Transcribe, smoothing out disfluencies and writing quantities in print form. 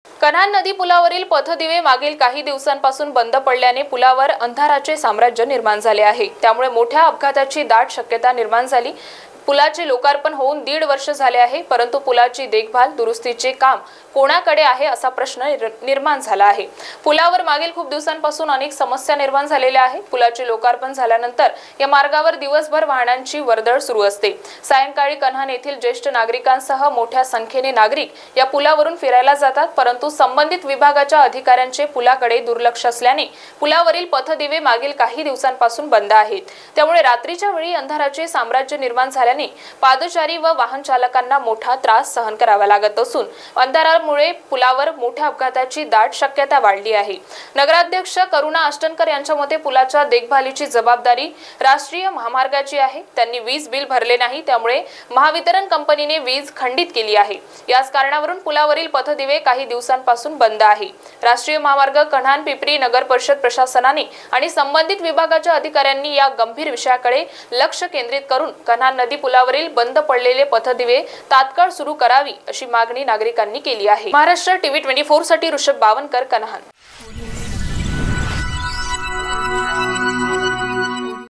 कन्हान नदी पुलावरील पथदिवे मागील काही दिवसांपासून बंद पडल्याने पुलावर अंधाराचे साम्राज्य निर्माण झाले आहे। त्यामुळे मोठ्या अपघाताची दाट शक्यता निर्माण झाली। पुलाचे लोकार्पण होऊन 1.5 वर्ष झाले आहे, परंतु पुलाची देखभाल दुरुस्तीचे काम कोणाकडे आहे असा प्रश्न निर्माण झाला आहे। पुलावर मागील खूप दिवसांपासून अनेक समस्या निर्माण झालेल्या आहेत। पुलाचे लोकार्पण झाल्यानंतर या मार्गावर दिवसभर वाहनांची वर्दळ सुरू असते। सायंकाळी कन्हान येथील ज्येष्ठ नागरिकांसह मोठ्या संख्येने नागरिक या पुलावरून फिरायला जातात, परंतु संबंधित विभागाच्या अधिकाऱ्यांचे पुलाकडे दुर्लक्ष असल्याने पुलावरील पथदिवे मागील काही दिवसांपासून बंद आहेत। त्यामुळे रात्रीच्या वेळी अंधाराचे साम्राज्य निर्माण झाल्याने पादचारी व वाहन चालकांना मोठा त्रास सहन करावा लागत असून अंधारामुळे पुलावर मोठ्या अपघाताची दाट शक्यता वाढली आहे। नगराध्यक्ष करुणा अष्टनकर यांच्या मते पुलाच्या देखभालीची जबाबदारी राष्ट्रीय महामार्गाची आहे। त्यांनी वीज बिल भरले नाही, त्यामुळे महावितरण कंपनीने वीज खंडित केली आहे। याच कारणावरून पुलावरील पथदिवे काही दिवसांपासून बंद आहे। राष्ट्रीय महामार्ग कन्हान पिंपरी नगर परिषद प्रशासनाने आणि संबंधित विभागाच्या अधिकाऱ्यांनी या गंभीर विषयाकडे लक्ष केंद्रित करून कन्हान नदी पुलावरील बंद पडलेले पथदिवे तात्काळ सुरू करावी अशी मागणी नागरिकांनी केली आहे। महाराष्ट्र टीव्ही 24 साठी ऋषभ बावनकर, कन्हान।